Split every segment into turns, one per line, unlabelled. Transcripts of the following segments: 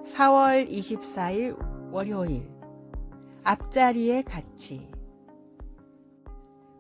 4월 24일 월요일. 앞자리의 가치.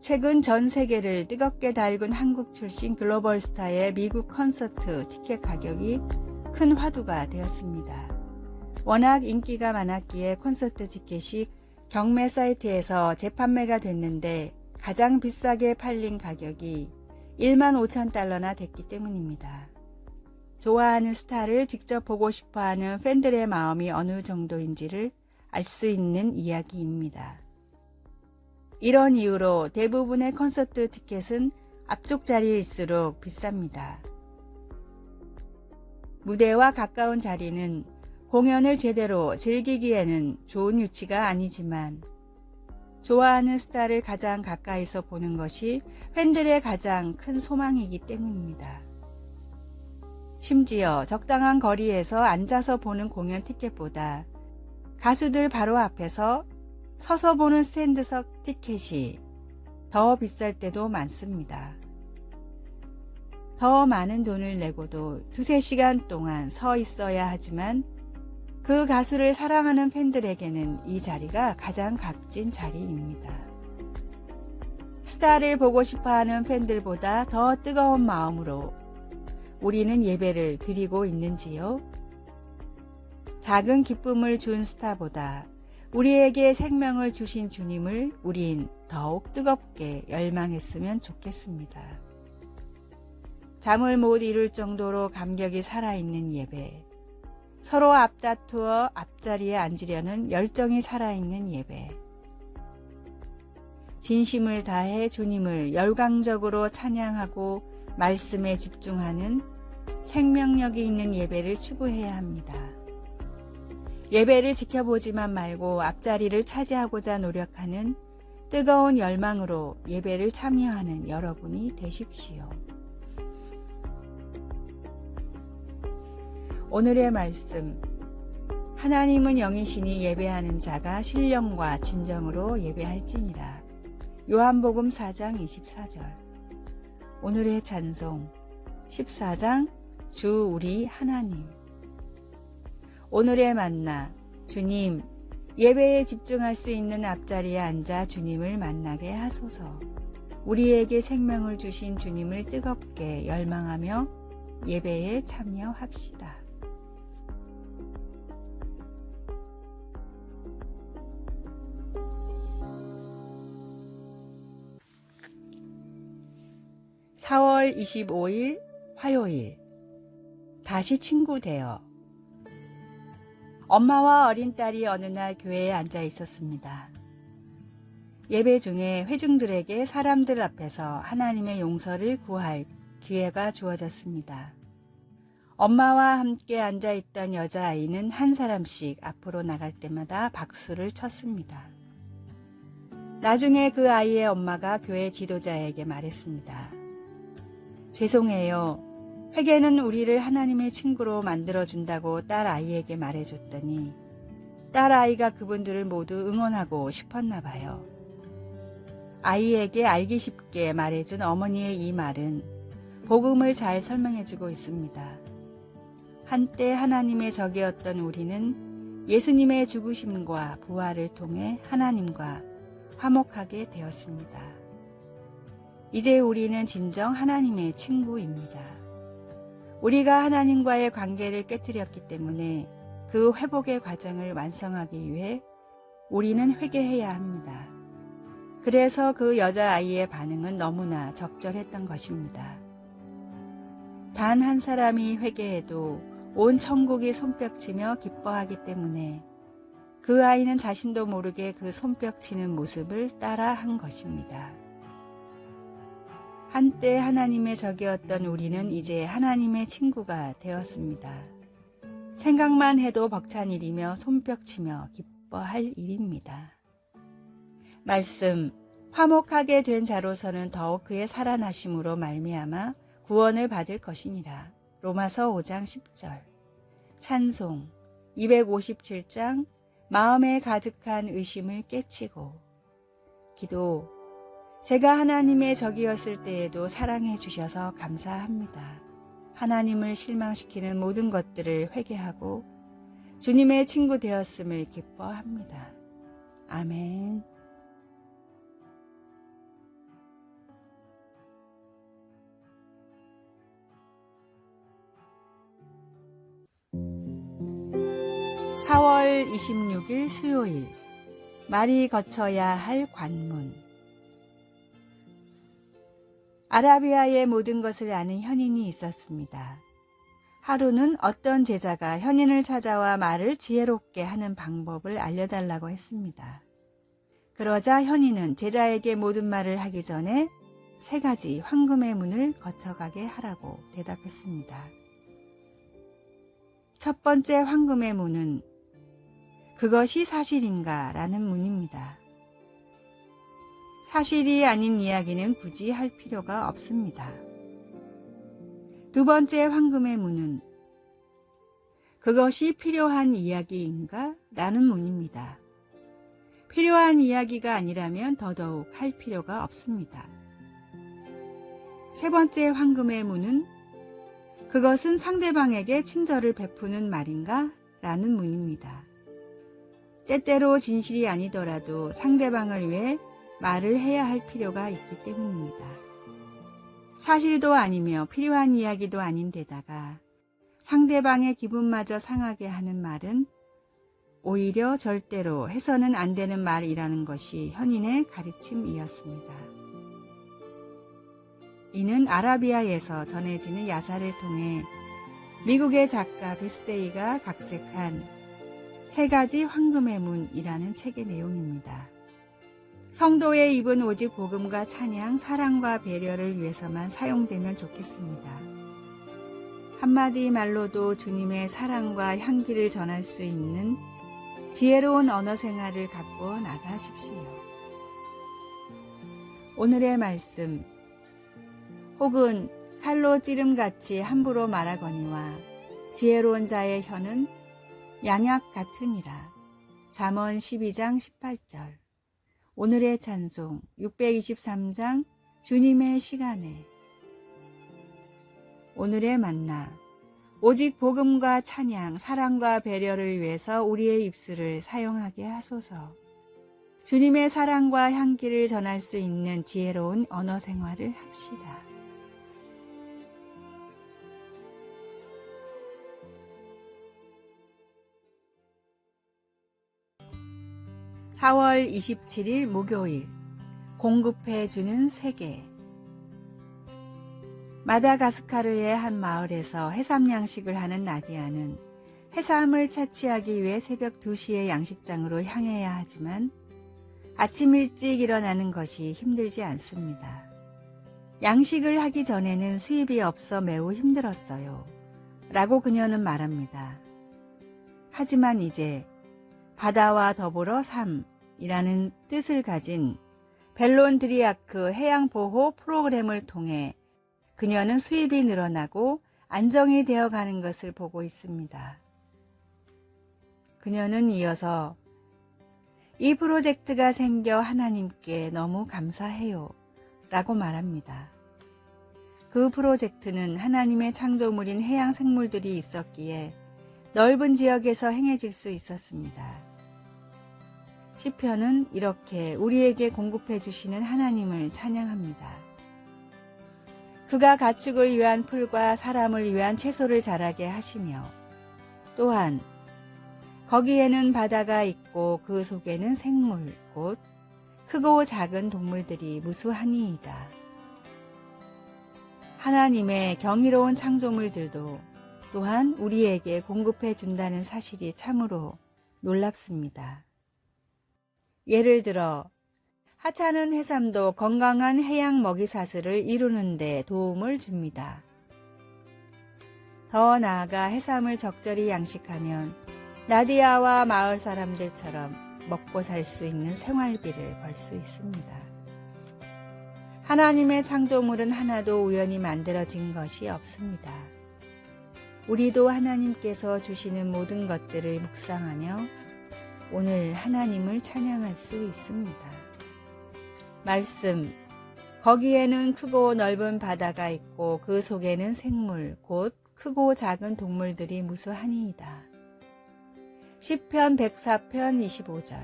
최근 전 세계를 뜨겁게 달군 한국 출신 글로벌 스타의 미국 콘서트 티켓 가격이 큰 화두가 되었습니다. 워낙 인기가 많았기에 콘서트 티켓이 경매 사이트에서 재판매가 됐는데 가장 비싸게 팔린 가격이 15,000달러나 됐기 때문입니다. 좋아하는 스타를 직접 보고 싶어하는 팬들의 마음이 어느 정도인지를 알 수 있는 이야기입니다. 이런 이유로 대부분의 콘서트 티켓은 앞쪽 자리일수록 비쌉니다. 무대와 가까운 자리는 공연을 제대로 즐기기에는 좋은 위치가 아니지만 좋아하는 스타를 가장 가까이서 보는 것이 팬들의 가장 큰 소망이기 때문입니다. 심지어 적당한 거리에서 앉아서 보는 공연 티켓보다 가수들 바로 앞에서 서서 보는 스탠드석 티켓이 더 비쌀 때도 많습니다. 더 많은 돈을 내고도 2-3시간 동안 서 있어야 하지만 그 가수를 사랑하는 팬들에게는 이 자리가 가장 값진 자리입니다. 스타를 보고 싶어하는 팬들보다 더 뜨거운 마음으로 우리는 예배를 드리고 있는지요? 작은 기쁨을 준 스타보다 우리에게 생명을 주신 주님을 우린 더욱 뜨겁게 열망했으면 좋겠습니다. 잠을 못 이룰 정도로 감격이 살아있는 예배, 서로 앞다투어 앞자리에 앉으려는 열정이 살아있는 예배, 진심을 다해 주님을 열광적으로 찬양하고 말씀에 집중하는 생명력이 있는 예배를 추구해야 합니다. 예배를 지켜보지만 말고 앞자리를 차지하고자 노력하는 뜨거운 열망으로 예배를 참여하는 여러분이 되십시오. 오늘의 말씀. 하나님은 영이시니 예배하는 자가 신령과 진정으로 예배할지니라. 요한복음 4장 24절. 오늘의 찬송 14장 주 우리 하나님. 오늘의 만나. 주님, 예배에 집중할 수 있는 앞자리에 앉아 주님을 만나게 하소서. 우리에게 생명을 주신 주님을 뜨겁게 열망하며 예배에 참여합시다. (4월 25일) 화요일. 다시 친구 되어. 엄마와 어린 딸이 어느 날 교회에 앉아 있었습니다. 예배 중에 회중들에게 사람들 앞에서 하나님의 용서를 구할 기회가 주어졌습니다. 엄마와 함께 앉아 있던 여자아이는 한 사람씩 앞으로 나갈 때마다 박수를 쳤습니다. 나중에 그 아이의 엄마가 교회 지도자에게 말했습니다. 죄송해요. 회개는 우리를 하나님의 친구로 만들어준다고 딸 아이에게 말해줬더니 딸 아이가 그분들을 모두 응원하고 싶었나 봐요. 아이에게 알기 쉽게 말해준 어머니의 이 말은 복음을 잘 설명해주고 있습니다. 한때 하나님의 적이었던 우리는 예수님의 죽으심과 부활을 통해 하나님과 화목하게 되었습니다. 이제 우리는 진정 하나님의 친구입니다. 우리가 하나님과의 관계를 깨뜨렸기 때문에 그 회복의 과정을 완성하기 위해 우리는 회개해야 합니다. 그래서 그 여자아이의 반응은 너무나 적절했던 것입니다. 단 한 사람이 회개해도 온 천국이 손뼉치며 기뻐하기 때문에 그 아이는 자신도 모르게 그 손뼉치는 모습을 따라 한 것입니다. 한때 하나님의 적이었던 우리는 이제 하나님의 친구가 되었습니다. 생각만 해도 벅찬 일이며 손뼉치며 기뻐할 일입니다. 말씀. 화목하게 된 자로서는 더욱 그의 살아나심으로 말미암아 구원을 받을 것이니라. 로마서 5장 10절. 찬송 257장 마음에 가득한 의심을 깨치고. 기도. 제가 하나님의 적이었을 때에도 사랑해 주셔서 감사합니다. 하나님을 실망시키는 모든 것들을 회개하고 주님의 친구 되었음을 기뻐합니다. 아멘. (4월 26일) 수요일, 말이 거쳐야 할 관문. 아라비아의 모든 것을 아는 현인이 있었습니다. 하루는 어떤 제자가 현인을 찾아와 말을 지혜롭게 하는 방법을 알려달라고 했습니다. 그러자 현인은 제자에게 모든 말을 하기 전에 3가지 황금의 문을 거쳐가게 하라고 대답했습니다. 첫 번째 황금의 문은 그것이 사실인가? 라는 문입니다. 사실이 아닌 이야기는 굳이 할 필요가 없습니다. 두 번째 황금의 문은 그것이 필요한 이야기인가? 라는 문입니다. 필요한 이야기가 아니라면 더더욱 할 필요가 없습니다. 세 번째 황금의 문은 그것은 상대방에게 친절을 베푸는 말인가? 라는 문입니다. 때때로 진실이 아니더라도 상대방을 위해 말을 해야 할 필요가 있기 때문입니다. 사실도 아니며 필요한 이야기도 아닌 데다가 상대방의 기분마저 상하게 하는 말은 오히려 절대로 해서는 안 되는 말이라는 것이 현인의 가르침이었습니다. 이는 아라비아에서 전해지는 야사를 통해 미국의 작가 비스데이가 각색한 3가지 황금의 문이라는 책의 내용입니다. 성도의 입은 오직 복음과 찬양, 사랑과 배려를 위해서만 사용되면 좋겠습니다. 한마디 말로도 주님의 사랑과 향기를 전할 수 있는 지혜로운 언어 생활을 갖고 나가십시오. 오늘의 말씀, 혹은 칼로 찌름같이 함부로 말하거니와 지혜로운 자의 혀는 양약 같으니라. 잠언 12장 18절. 오늘의 찬송 623장 주님의 시간에. 오늘의 만나, 오직 복음과 찬양, 사랑과 배려를 위해서 우리의 입술을 사용하게 하소서. 주님의 사랑과 향기를 전할 수 있는 지혜로운 언어 생활을 합시다. (4월 27일) 목요일, 공급해주는 세계. 마다가스카르의 한 마을에서 해삼 양식을 하는 나디아는 해삼을 채취하기 위해 새벽 2시에 양식장으로 향해야 하지만 아침 일찍 일어나는 것이 힘들지 않습니다. 양식을 하기 전에는 수입이 없어 매우 힘들었어요. 라고 그녀는 말합니다. 하지만 이제 바다와 더불어 삶이라는 뜻을 가진 벨론 드리아크 해양보호 프로그램을 통해 그녀는 수입이 늘어나고 안정이 되어가는 것을 보고 있습니다. 그녀는 이어서 이 프로젝트가 생겨 하나님께 너무 감사해요 라고 말합니다. 그 프로젝트는 하나님의 창조물인 해양 생물들이 있었기에 넓은 지역에서 행해질 수 있었습니다. 시편은 이렇게 우리에게 공급해 주시는 하나님을 찬양합니다. 그가 가축을 위한 풀과 사람을 위한 채소를 자라게 하시며 또한 거기에는 바다가 있고 그 속에는 생물 곧 크고 작은 동물들이 무수하니이다. 하나님의 경이로운 창조물들도 또한 우리에게 공급해 준다는 사실이 참으로 놀랍습니다. 예를 들어 하찮은 해삼도 건강한 해양 먹이사슬을 이루는 데 도움을 줍니다. 더 나아가 해삼을 적절히 양식하면 나디아와 마을 사람들처럼 먹고 살 수 있는 생활비를 벌 수 있습니다. 하나님의 창조물은 하나도 우연히 만들어진 것이 없습니다. 우리도 하나님께서 주시는 모든 것들을 묵상하며 오늘 하나님을 찬양할 수 있습니다. 말씀, 거기에는 크고 넓은 바다가 있고 그 속에는 생물, 곧 크고 작은 동물들이 무수하니이다. 시편 104편 25절,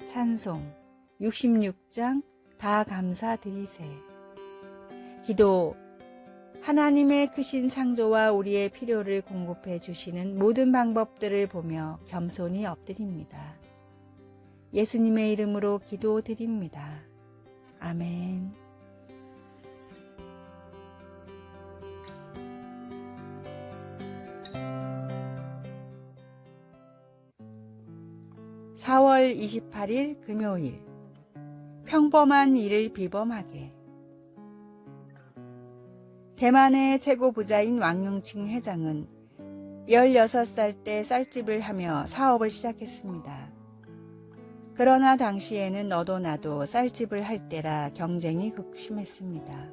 찬송 66장 다 감사드리세. 기도, 하나님의 크신 창조와 우리의 필요를 공급해 주시는 모든 방법들을 보며 겸손히 엎드립니다. 예수님의 이름으로 기도드립니다. 아멘. (4월 28일) 금요일, 평범한 일을 비범하게. 대만의 최고 부자인 왕융칭 회장은 16살 때 쌀집을 하며 사업을 시작했습니다. 그러나 당시에는 너도 나도 쌀집을 할 때라 경쟁이 극심했습니다.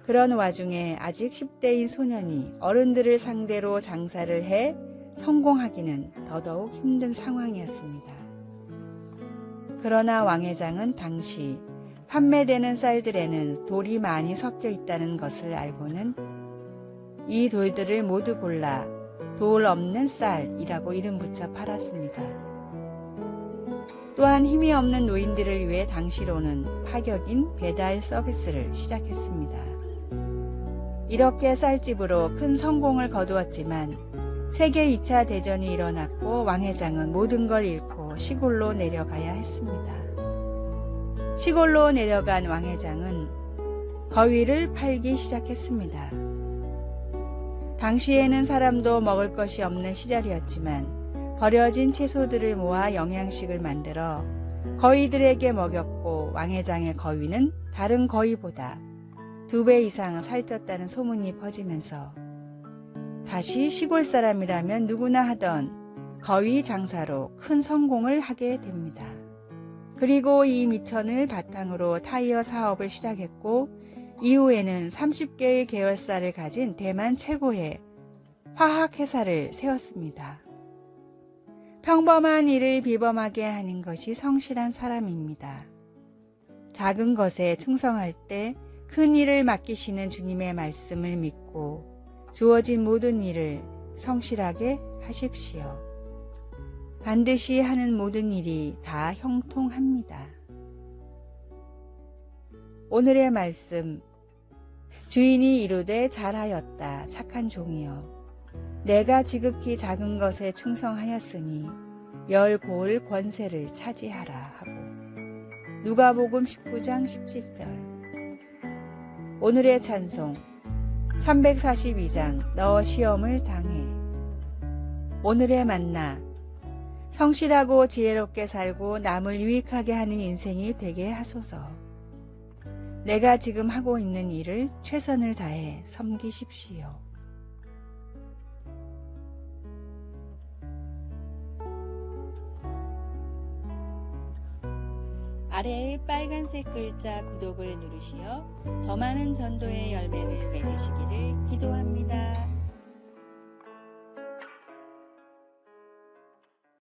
그런 와중에 아직 10대인 소년이 어른들을 상대로 장사를 해 성공하기는 더더욱 힘든 상황이었습니다. 그러나 왕 회장은 당시 판매되는 쌀들에는 돌이 많이 섞여 있다는 것을 알고는 이 돌들을 모두 골라 돌 없는 쌀이라고 이름 붙여 팔았습니다. 또한 힘이 없는 노인들을 위해 당시로는 파격인 배달 서비스를 시작했습니다. 이렇게 쌀집으로 큰 성공을 거두었지만 세계 2차 대전이 일어났고 왕 회장은 모든 걸 잃고 시골로 내려가야 했습니다. 시골로 내려간 왕 회장은 거위를 팔기 시작했습니다. 당시에는 사람도 먹을 것이 없는 시절이었지만 버려진 채소들을 모아 영양식을 만들어 거위들에게 먹였고 왕 회장의 거위는 다른 거위보다 2배 이상 살쪘다는 소문이 퍼지면서 다시 시골 사람이라면 누구나 하던 거위 장사로 큰 성공을 하게 됩니다. 그리고 이 미천을 바탕으로 타이어 사업을 시작했고 이후에는 30개의 계열사를 가진 대만 최고의 화학회사를 세웠습니다. 평범한 일을 비범하게 하는 것이 성실한 사람입니다. 작은 것에 충성할 때 큰 일을 맡기시는 주님의 말씀을 믿고 주어진 모든 일을 성실하게 하십시오. 반드시 하는 모든 일이 다 형통합니다. 오늘의 말씀, 주인이 이르되 잘하였다 착한 종이여, 내가 지극히 작은 것에 충성하였으니 열 고을 권세를 차지하라 하고. 누가복음 19장 17절. 오늘의 찬송 342장 너 시험을 당해. 오늘의 만나, 성실하고 지혜롭게 살고 남을 유익하게 하는 인생이 되게 하소서. 내가 지금 하고 있는 일을 최선을 다해 섬기십시오. 아래의 빨간색 글자 구독을 누르시어 더 많은 전도의 열매를 맺으시기를 기도합니다.